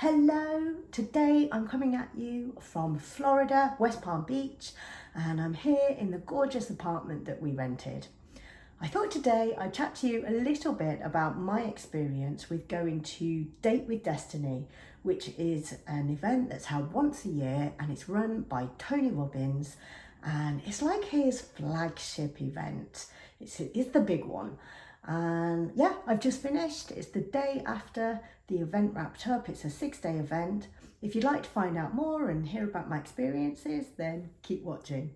Hello, today I'm coming at you from Florida, West Palm Beach, and I'm here in the gorgeous apartment that we rented. I thought today I'd chat to you a little bit about my experience with going to Date with Destiny, which is an event that's held once a year and it's run by Tony Robbins, and it's like his flagship event. It's the big one. And yeah, I've just finished. It's the day after the event wrapped up. It's a 6-day event. If you'd like to find out more and hear about my experiences, then keep watching.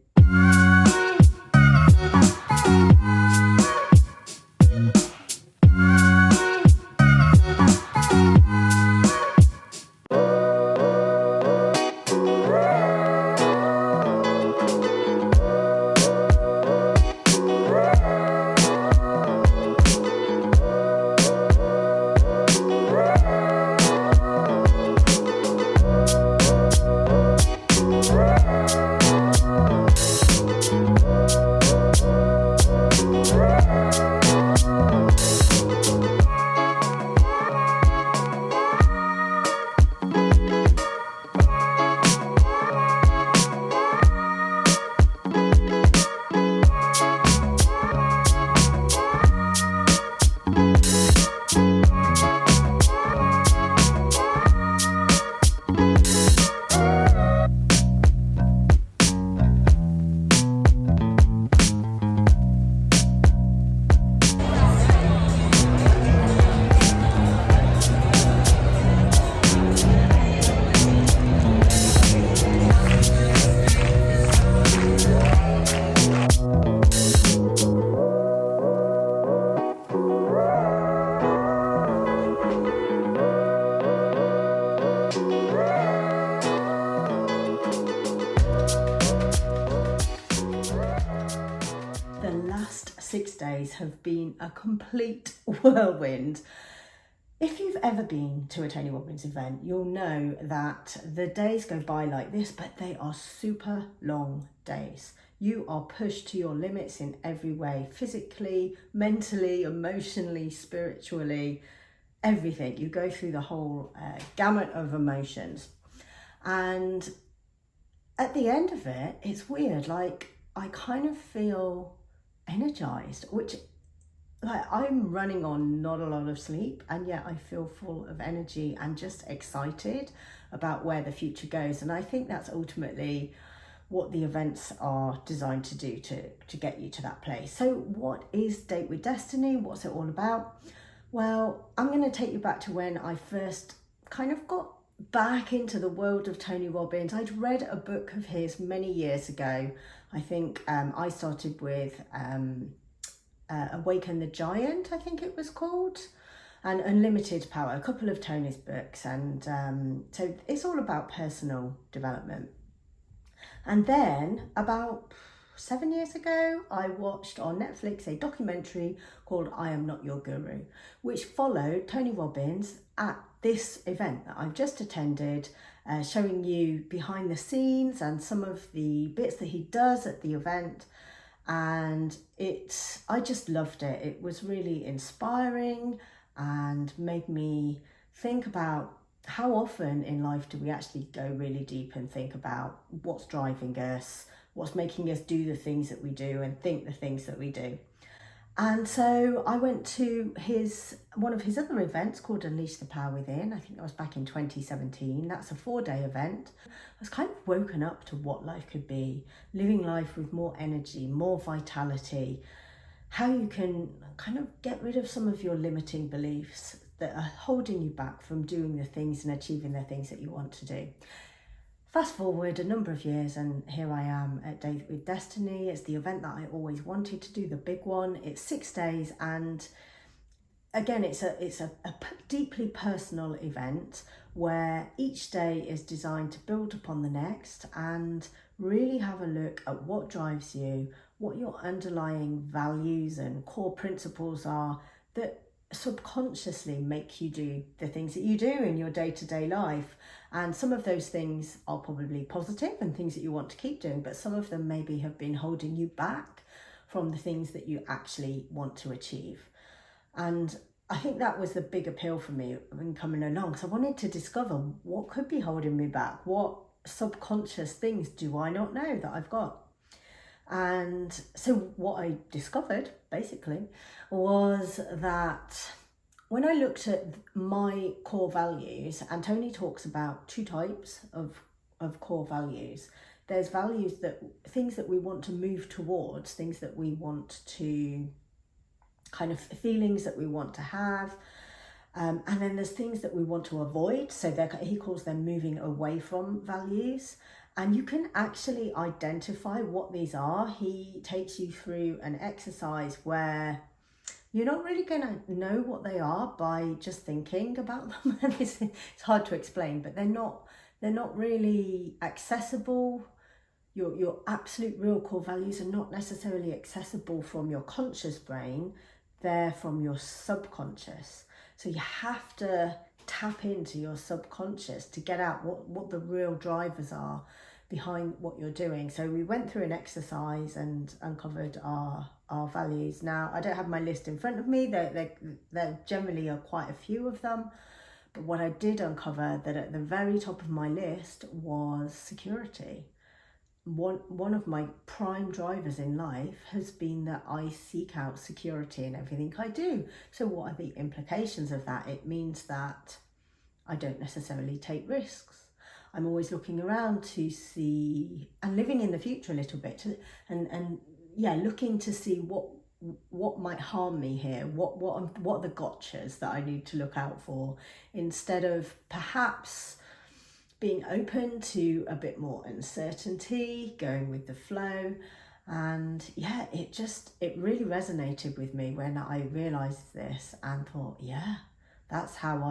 The last 6 days have been a complete whirlwind. If you've ever been to a Tony Robbins event, you'll know that the days go by like this, but they are super long days. You are pushed to your limits in every way, physically, mentally, emotionally, spiritually, everything. You go through the whole gamut of emotions. And at the end of it, it's weird. Like, I kind of feel energized, which I'm running on not a lot of sleep, and yet I feel full of energy and just excited about where the future goes. And I think that's ultimately what the events are designed to do, to get you to that place. So what is Date with Destiny? What's it all about? Well, I'm going to take you back to when I first kind of got back into the world of Tony Robbins. I'd read a book of his many years ago. I think I started with Awaken the Giant, I think it was called, and Unlimited Power, a couple of Tony's books. And so it's all about personal development. And then about 7 years ago, I watched on Netflix a documentary called I Am Not Your Guru, which followed Tony Robbins at this event that I've just attended, showing you behind the scenes and some of the bits that he does at the event. And I just loved it. It was really inspiring and made me think about how often in life do we actually go really deep and think about what's driving us, what's making us do the things that we do and think the things that we do. And so I went to one of his other events called Unleash the Power Within. I think that was back in 2017. That's a 4-day event. I was kind of woken up to what life could be, living life with more energy, more vitality, how you can kind of get rid of some of your limiting beliefs that are holding you back from doing the things and achieving the things that you want to do. Fast forward a number of years and here I am at Date with Destiny. It's the event that I always wanted to do, the big one. It's 6 days, and again, it's a deeply personal event where each day is designed to build upon the next and really have a look at what drives you, what your underlying values and core principles are that subconsciously make you do the things that you do in your day-to-day life. And some of those things are probably positive and things that you want to keep doing, but some of them maybe have been holding you back from the things that you actually want to achieve. And I think that was the big appeal for me when coming along. So I wanted to discover what could be holding me back. What subconscious things do I not know that I've got? And so what I discovered basically was that when I looked at my core values, and Tony talks about two types of core values. There's values that, things that we want to move towards, things that we want to, kind of feelings that we want to have. And then there's things that we want to avoid. So he calls them moving away from values. And you can actually identify what these are. He takes you through an exercise where you're not really going to know what they are by just thinking about them. It's hard to explain, but they're not really accessible. Your absolute real core values are not necessarily accessible from your conscious brain. They're from your subconscious. So you have to tap into your subconscious to get out what the real drivers are behind what you're doing. So we went through an exercise and uncovered our values. Now, I don't have my list in front of me. There generally are quite a few of them. But what I did uncover, that at the very top of my list was security. One of my prime drivers in life has been that I seek out security in everything I do. So what are the implications of that? It means that I don't necessarily take risks. I'm always looking around to see, and living in the future a little bit, and looking to see what might harm me here, what are the gotchas that I need to look out for, instead of perhaps being open to a bit more uncertainty, going with the flow. And yeah, it really resonated with me when I realized this and thought, yeah, that's how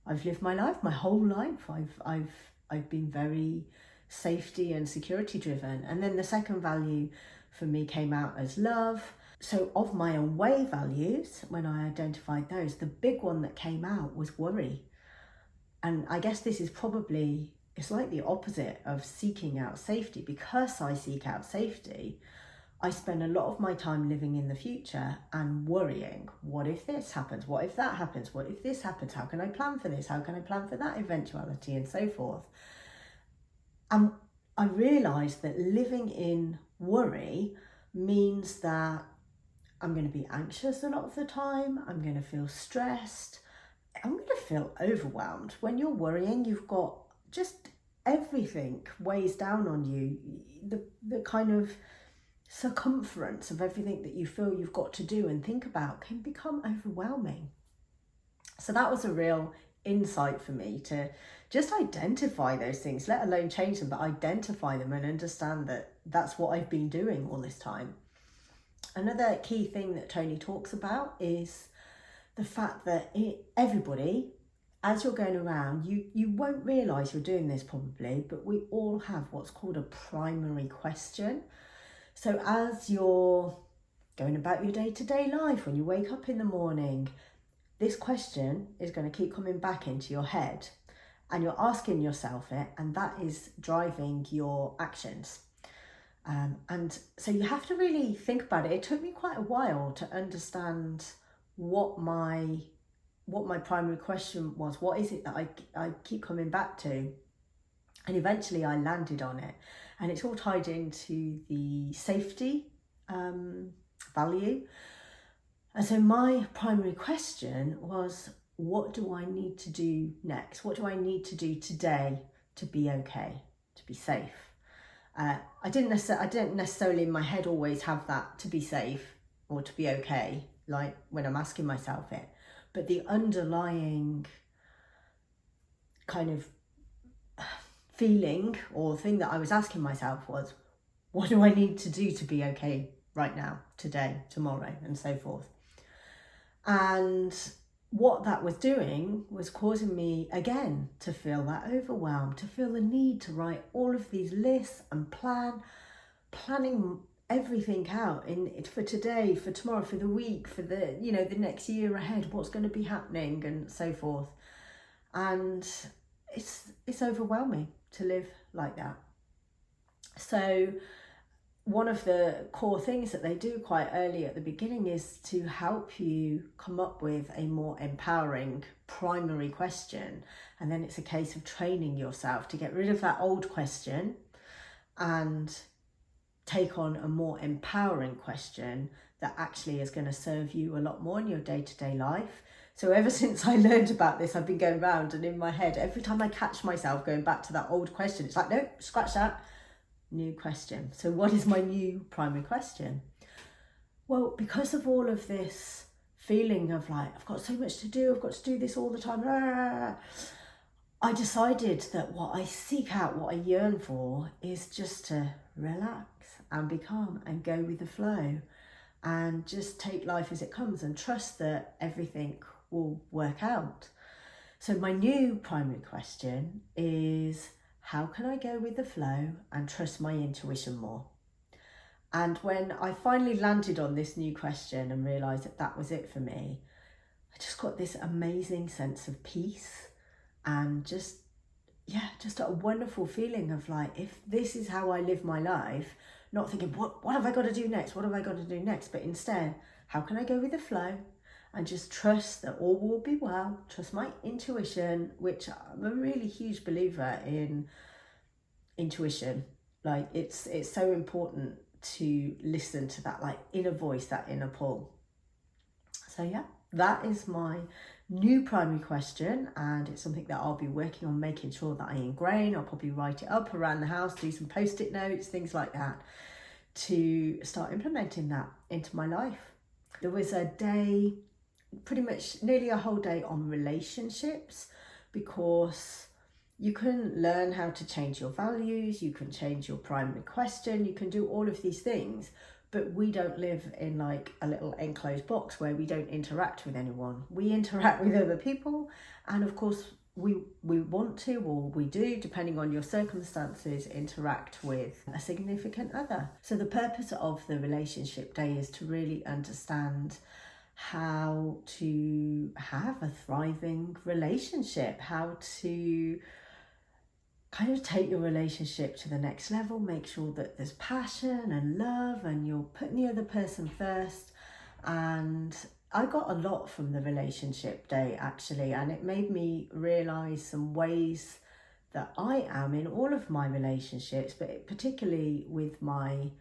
I've lived my life, my whole life. I've been very safety and security driven. And then the second value for me came out as love. So of my away values, when I identified those, the big one that came out was worry. And I guess this is probably, it's like the opposite of seeking out safety. Because I seek out safety, I spend a lot of my time living in the future and worrying. What if this happens? What if that happens? What if this happens? How can I plan for this? How can I plan for that eventuality? And so forth. And I realised that living in worry means that I'm going to be anxious a lot of the time. I'm going to feel stressed. I'm going to feel overwhelmed. When you're worrying, you've got just everything weighs down on you. The kind of circumference of everything that you feel you've got to do and think about can become overwhelming. So that was a real insight for me, to just identify those things, let alone change them, but identify them and understand that that's what I've been doing all this time. Another key thing that Tony talks about is the fact that everybody, as you're going around, you won't realise you're doing this probably, but we all have what's called a primary question. So as you're going about your day-to-day life, when you wake up in the morning, this question is going to keep coming back into your head and you're asking yourself it, and that is driving your actions. And so you have to really think about it. It took me quite a while to understand what my primary question was. What is it that I keep coming back to? And eventually I landed on it, and it's all tied into the safety value. And so my primary question was, what do I need to do next? What do I need to do today to be okay, to be safe? I didn't necessarily in my head always have that, to be safe or to be okay, like when I'm asking myself it. But the underlying kind of feeling or thing that I was asking myself was, what do I need to do to be okay right now, today, tomorrow, and so forth? And what that was doing was causing me again to feel that overwhelmed, to feel the need to write all of these lists and planning everything out for today, for tomorrow, for the week, for the next year ahead, what's going to be happening and so forth. And it's overwhelming to live like that. So one of the core things that they do quite early at the beginning is to help you come up with a more empowering primary question. And then it's a case of training yourself to get rid of that old question and take on a more empowering question that actually is going to serve you a lot more in your day-to-day life. So ever since I learned about this, I've been going around, and in my head, every time I catch myself going back to that old question, it's like, no, scratch that, new question. So what is my new primary question? Well, because of all of this feeling of like, I've got so much to do, I've got to do this all the time, I decided that what I seek out, what I yearn for, is just to relax and be calm and go with the flow and just take life as it comes and trust that everything will work out. So my new primary question is, how can I go with the flow and trust my intuition more? And when I finally landed on this new question and realised that that was it for me, I just got this amazing sense of peace and just a wonderful feeling of like, if this is how I live my life, not thinking, what have I got to do next? What have I got to do next? But instead, how can I go with the flow and just trust that all will be well, trust my intuition, which I'm a really huge believer in intuition. Like it's so important to listen to that like inner voice, that inner pull. So yeah, that is my new primary question, and it's something that I'll be working on making sure that I ingrain. I'll probably write it up around the house, do some post-it notes, things like that, to start implementing that into my life. There was a day, pretty much nearly a whole day, on relationships, because you can learn how to change your values, you can change your primary question, you can do all of these things, but we don't live in like a little enclosed box where we don't interact with anyone. We interact with other people, and of course we want to, or we do, depending on your circumstances, interact with a significant other. So the purpose of the relationship day is to really understand how to have a thriving relationship, how to kind of take your relationship to the next level, make sure that there's passion and love and you're putting the other person first. And I got a lot from the relationship day actually, and it made me realise some ways that I am in all of my relationships, but particularly with my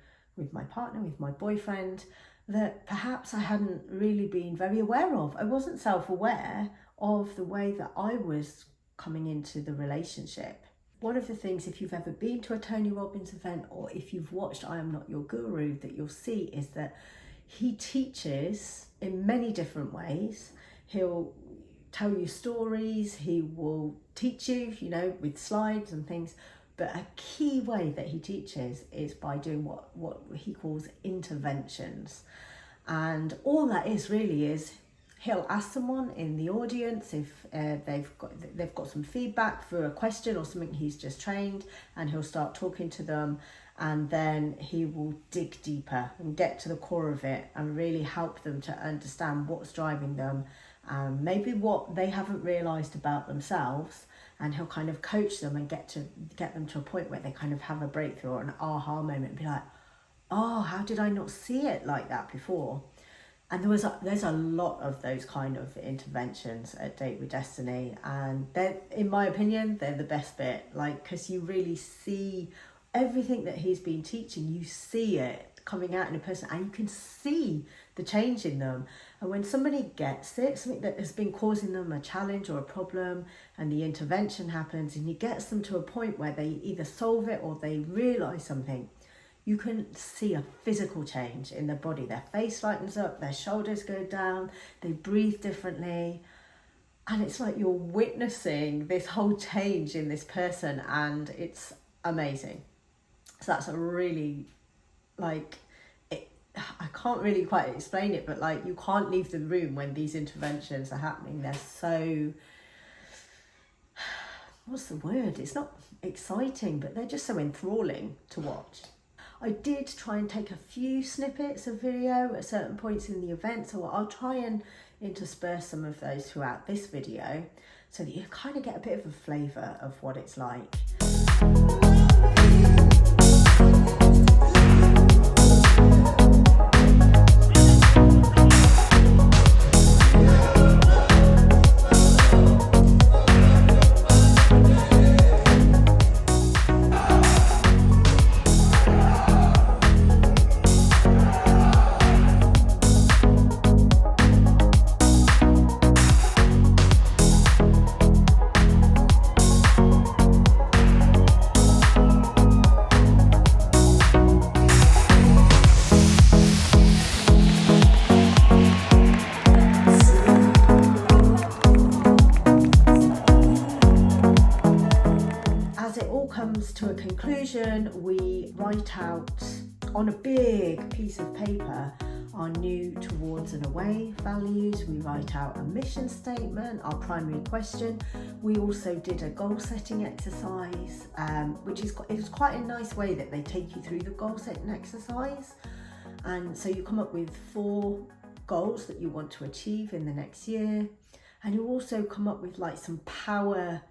partner, with my boyfriend, that perhaps I hadn't really been very aware of. I wasn't self-aware of the way that I was coming into the relationship. One of the things, if you've ever been to a Tony Robbins event, or if you've watched I Am Not Your Guru, that you'll see is that he teaches in many different ways. He'll tell you stories, he will teach you, with slides and things. But a key way that he teaches is by doing what he calls interventions. And all that is really is, he'll ask someone in the audience if they've got some feedback through a question or something he's just trained, and he'll start talking to them, and then he will dig deeper and get to the core of it and really help them to understand what's driving them, maybe what they haven't realised about themselves, and he'll kind of coach them and get them to a point where they kind of have a breakthrough or an aha moment and be like, oh, how did I not see it like that before? And there's a lot of those kind of interventions at Date with Destiny, and they're, in my opinion, they're the best bit, like, because you really see everything that he's been teaching, you see it coming out in a person, and you can see the change in them. And when somebody gets it, something that has been causing them a challenge or a problem, and the intervention happens and he gets them to a point where they either solve it or they realise something, you can see a physical change in their body. Their face lightens up, their shoulders go down, they breathe differently. And it's like you're witnessing this whole change in this person, and it's amazing. So that's a really, I can't really quite explain it, but like, you can't leave the room when these interventions are happening. They're so, what's the word? It's not exciting, but they're just so enthralling to watch. I did try and take a few snippets of video at certain points in the event, so I'll try and intersperse some of those throughout this video so that you kind of get a bit of a flavour of what it's like. comes to a conclusion, we write out on a big piece of paper our new, towards and away values. We write out a mission statement, our primary question. We also did a goal setting exercise, which is it was quite a nice way that they take you through the goal setting exercise. And so you come up with 4 goals that you want to achieve in the next year. And you also come up with like some power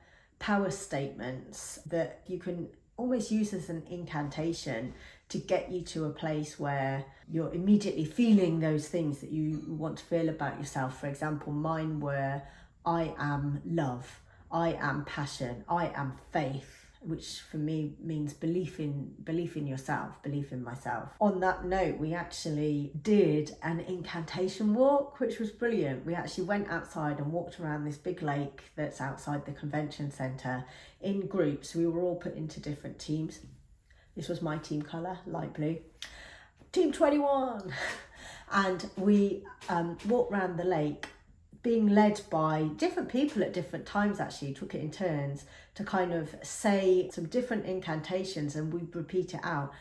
statements that you can almost use as an incantation to get you to a place where you're immediately feeling those things that you want to feel about yourself. For example, mine were, I am love, I am passion, I am faith, which for me means belief in yourself, belief in myself. On that note, we actually did an incantation walk, which was brilliant. We actually went outside and walked around this big lake that's outside the convention centre in groups. We were all put into different teams. This was my team colour, light blue. Team 21. And we walked around the lake, being led by different people at different times. Actually took it in turns to kind of say some different incantations, and we'd repeat it out.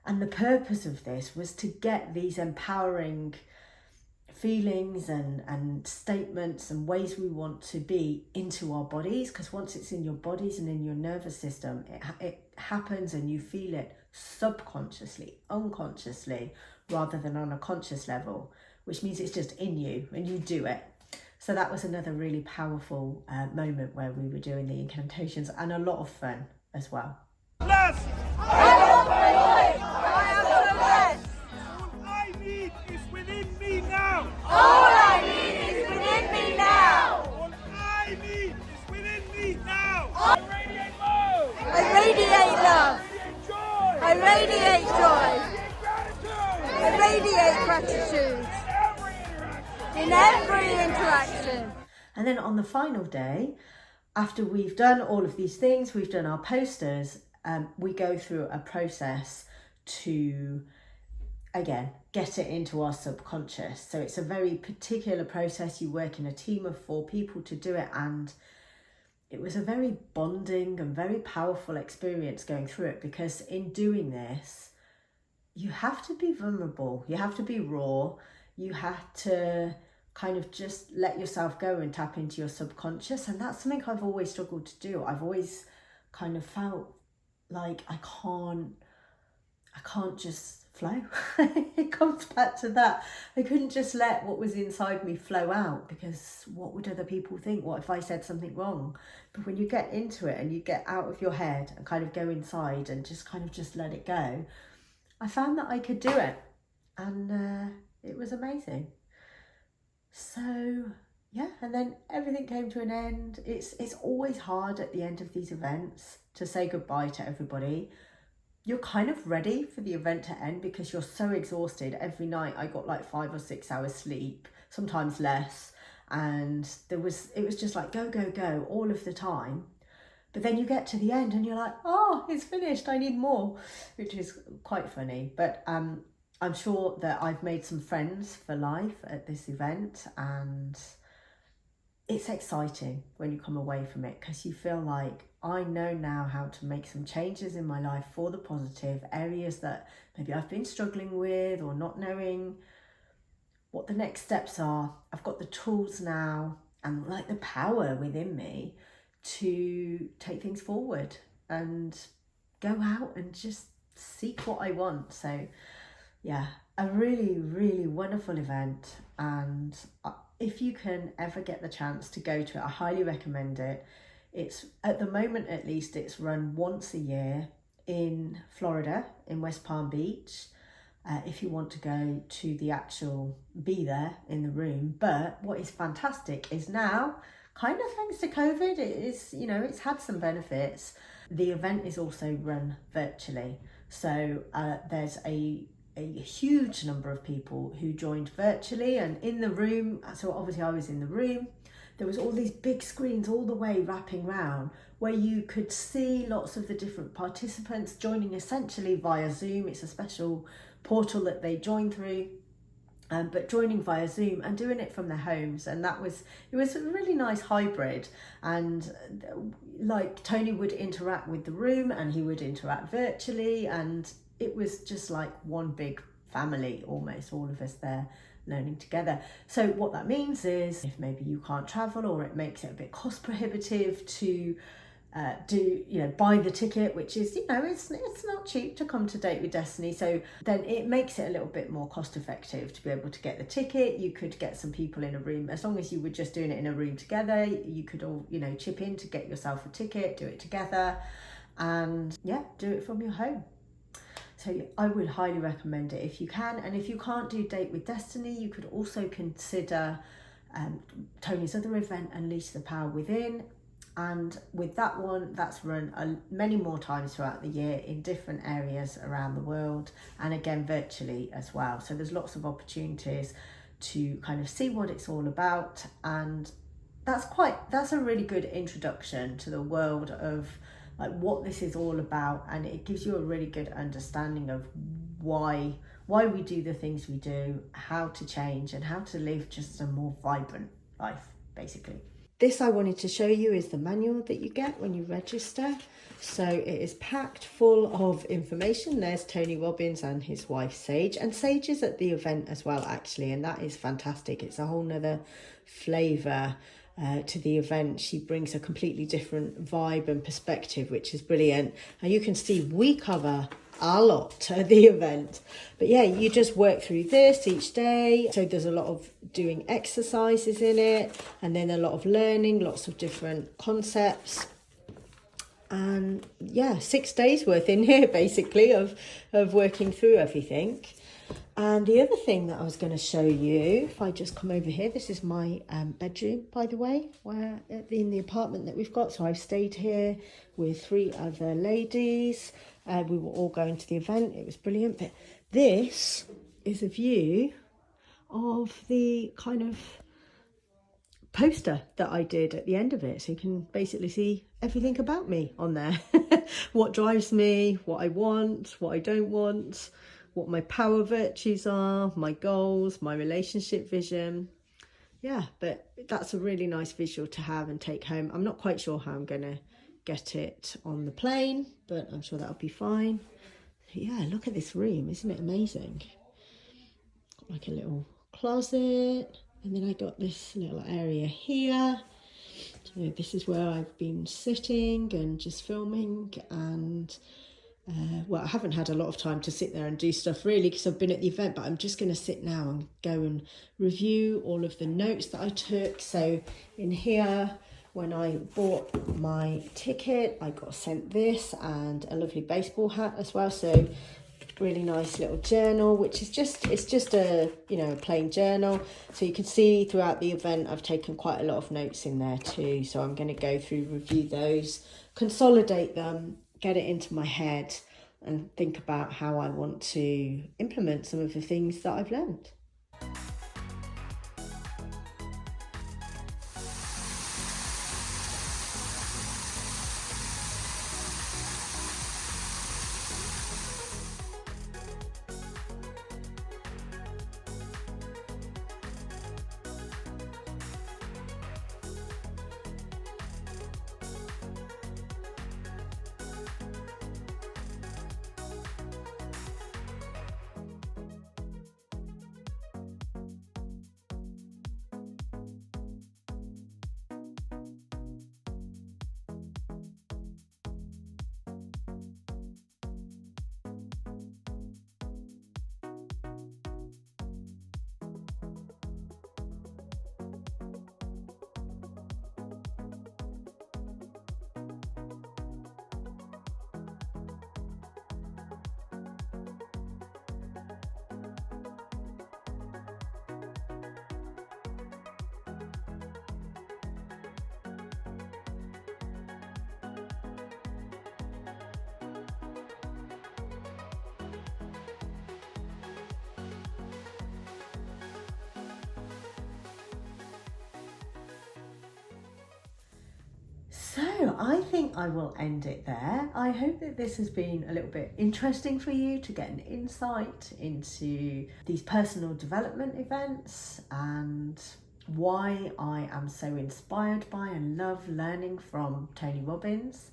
And the purpose of this was to get these empowering feelings and statements and ways we want to be into our bodies, because once it's in your bodies and in your nervous system, it happens and you feel it subconsciously, unconsciously, rather than on a conscious level, which means it's just in you and you do it. So that was another really powerful moment where we were doing the incantations, and a lot of fun as well. Blessed! I am blessed! I am so blessed! All I need is within me now! All I need is within me now! All I need is within me now! I radiate love! I radiate love! I radiate joy! I radiate Gratitude! gratitude! I radiate gratitude! In every interaction! And then on the final day, after we've done all of these things, we've done our posters, we go through a process to, again, get it into our subconscious. So it's a very particular process. You work in a team of 4 people to do it, and it was a very bonding and very powerful experience going through it, because in doing this, you have to be vulnerable, you have to be raw, you have to kind of just let yourself go and tap into your subconscious. And that's something I've always struggled to do. I've always kind of felt like I can't just flow. It comes back to that. I couldn't just let what was inside me flow out, because what would other people think? What if I said something wrong? But when you get into it and you get out of your head and kind of go inside and just kind of just let it go, I found that I could do it, and it was amazing. So yeah, and then everything came to an end. It's always hard at the end of these events to say goodbye to everybody. You're kind of ready for the event to end because you're so exhausted. Every night I got like 5 or 6 hours sleep, sometimes less, and it was just like go, go, go all of the time. But then you get to the end and you're like, oh, it's finished, I need more, which is quite funny. But I'm sure that I've made some friends for life at this event, and it's exciting when you come away from it, because you feel like, I know now how to make some changes in my life for the positive, areas that maybe I've been struggling with or not knowing what the next steps are. I've got the tools now and like the power within me to take things forward and go out and just seek what I want. So yeah, a really, really wonderful event. And if you can ever get the chance to go to it, I highly recommend it. It's, at the moment at least, it's run once a year in Florida, in West Palm Beach. If you want to go to the actual, be there in the room. But what is fantastic is now, kind of thanks to COVID, it is, you know, it's had some benefits. The event is also run virtually. So there's a huge number of people who joined virtually and in the room. So obviously I was in the room. There was all these big screens all the way wrapping round where you could see lots of the different participants joining essentially via Zoom. It's a special portal that they join through, but joining via Zoom and doing it from their homes. And it was a really nice hybrid, and like Tony would interact with the room and he would interact virtually, and it was just like one big family, almost all of us there learning together. So what that means is if maybe you can't travel, or it makes it a bit cost prohibitive to buy the ticket, which is, it's not cheap to come to Date with Destiny. So then it makes it a little bit more cost effective to be able to get the ticket. You could get some people in a room, as long as you were just doing it in a room together, you could all, chip in to get yourself a ticket, do it together, and do it from your home. So I would highly recommend it if you can. And if you can't do Date with Destiny, you could also consider Tony's other event, Unleash the Power Within. And with that one, that's run many more times throughout the year in different areas around the world, and again virtually as well. So there's lots of opportunities to kind of see what it's all about, and that's a really good introduction to the world of like what this is all about, and it gives you a really good understanding of why we do the things we do, how to change, and how to live just a more vibrant life, basically. This I wanted to show you is the manual that you get when you register. So it is packed full of information. There's Tony Robbins and his wife Sage, and Sage is at the event as well actually, and that is fantastic. It's a whole nother flavour to the event. She brings a completely different vibe and perspective, which is brilliant. And you can see we cover a lot at the event, but you just work through this each day. So there's a lot of doing exercises in it, and then a lot of learning, lots of different concepts, and 6 days worth in here basically of working through everything. And the other thing that I was going to show you, if I just come over here, this is my bedroom, by the way, where in the apartment that we've got. So I've stayed here with 3 other ladies. We were all going to the event. It was brilliant. But this is a view of the kind of poster that I did at the end of it. So you can basically see everything about me on there. What drives me, what I want, what I don't want, what my power virtues are, my goals, my relationship vision. But that's a really nice visual to have and take home. I'm not quite sure how I'm going to get it on the plane, but I'm sure that'll be fine. Look at this room, isn't it amazing? Got like a little closet, and then I got this little area here. So this is where I've been sitting and just filming, and I haven't had a lot of time to sit there and do stuff really because I've been at the event, but I'm just going to sit now and go and review all of the notes that I took. So in here, when I bought my ticket, I got sent this and a lovely baseball hat as well. So really nice little journal, which is just a a plain journal. So you can see throughout the event I've taken quite a lot of notes in there too. So I'm going to go through, review those, consolidate them, get it into my head, and think about how I want to implement some of the things that I've learned. So I think I will end it there. I hope that this has been a little bit interesting for you to get an insight into these personal development events and why I am so inspired by and love learning from Tony Robbins.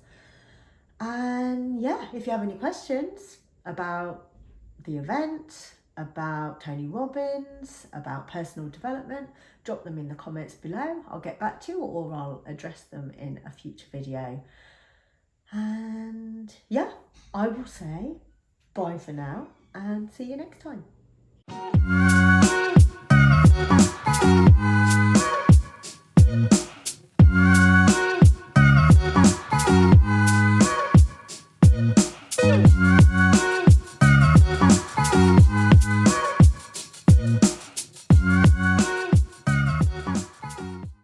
And yeah, if you have any questions about the event, about Tony Robbins, about personal development, drop them in the comments below. I'll get back to you, or I'll address them in a future video. And yeah, I will say bye for now and see you next time.